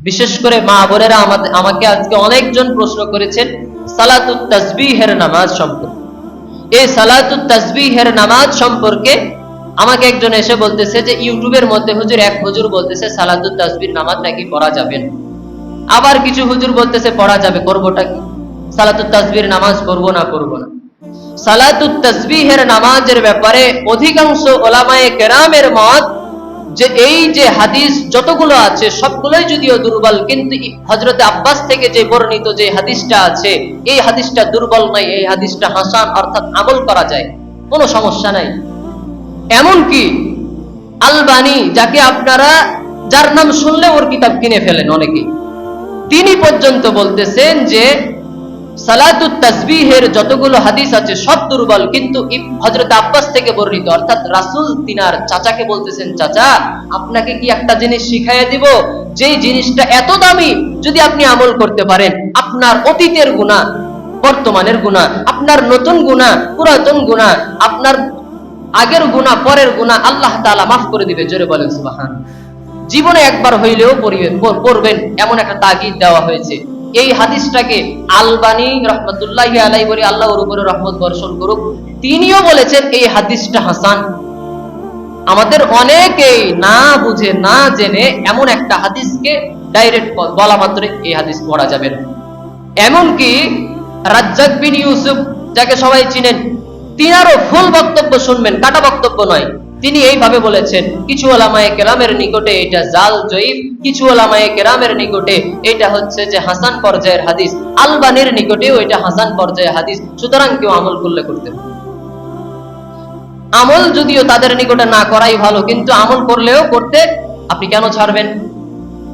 বিশেষ করে মা বোনেরা আমাকে আজকে অনেকজন প্রশ্ন করেছেন সালাতুত তাসবিহের নামাজ সম্পর্কে। এই সালাতুত তাসবিহের নামাজ সম্পর্কে আমাকে একজন এসে বলতেছে যে ইউটিউবের মধ্যে এক হুজুর বলতেছে সালাতুত তাসবির নামাজ নাকি পড়া যাবে না, আবার কিছু হুজুর বলতেছে পড়া যাবে, করবোটা কি? সালাতুত তাসবির নামাজ করব না সালাতুত তাসবিহের নামাজের ব্যাপারে অধিকাংশ উলামায়ে কেরামের মত যে এই যে হাদিস যতগুলো আছে সবগুলোই যদিও দুর্বল, কিন্তু হযরত আব্বাস থেকে যে বর্ণিত যে হাদিসটা আছে এই হাদিসটা দুর্বল নয়, এই হাদিসটা হাসান, অর্থাৎ আমল করা যায়, কোনো সমস্যা নাই। এমনকি আলবানী, যাকে আপনারা যার নাম শুনলে ওর কিতাব কিনে ফেলেন অনেকেই, তিনি পর্যন্ত বলতেছেন যে সালাতুত তাসবিহের যতগুলো হাদিস আছে সব দুর্বল, কিন্তু হযরত আব্বাস থেকে বর্ণিত, অর্থাৎ রাসূল তিনার চাচাকে বলতেছেন, চাচা আপনাকে কি একটা জিনিস শিখাইয়া দিব, যেই জিনিসটা এত দামি, যদি আপনি আমল করতে পারেন আপনার অতীতের গুনাহ, বর্তমানের গুনাহ, আপনার নতুন গুনাহ, পুরাতন গুনাহ, আপনার আগের গুনাহ, পরের গুনাহ আল্লাহ তাআলা মাফ করে দিবে। জোরে বলেন সুবহানাল্লাহ। জীবনে একবার হইলেও পড়বেন এমন একটা তাগিদ দেওয়া হয়েছে। এই হাদিসটাকে আলবানী রহমাতুল্লাহি আলাইহি বলে, আল্লাহ ওর উপরে রহমত বর্ষণ করুক, তিনিও বলেছেন এই হাদিসটা হাসান। আমাদের অনেকেই না বুঝে না জেনে এমন একটা হাদিসকে ডাইরেক্ট বলা মাত্র এই হাদিস পড়া যাবে না। এমনকি রাজ্জাক বিন ইউসুফ, যাকে সবাই চিনেন, তিনারও ফুল বক্তব্য শুনবেন, কাটা বক্তব্য নয়। তিনি এইভাবে বলেছেন, কিছু উলামায়ে কেরামের নিকটে এটা জাল জয়ীফ, কিছু উলামায়ে কেরামের নিকটে এটা হচ্ছে যে হাসান পর্যায়ের হাদিস, আলবানীর নিকটেও এটা হাসান পর্যায়ের হাদিস, সুতরাং কেউ আমল করলে করতে পারে। আমল যদিও তাদের নিকটে না করাই ভালো, কিন্তু আমল করলেও করতে আপনি কেন ছাড়বেন?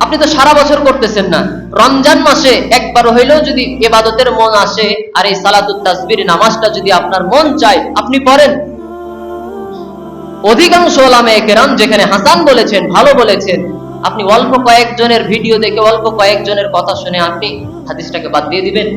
আপনি তো সারা বছর করতেছেন না, রমজান মাসে একবার হইলেও যদি ইবাদতের মন আসে আর এই সালাতুত তাসবির নামাজটা যদি আপনার মন চায় আপনি পড়েন। অধিকাংশ উলামায়ে কেরাম যেখানে হাসান বলেছেন, ভালো বলেছেন, আপনি অল্প কয়েকজনের ভিডিও দেখে, অল্প কয়েকজনের কথা শুনে আপনি হাদিসটাকে বাদ দিয়ে দিবেন?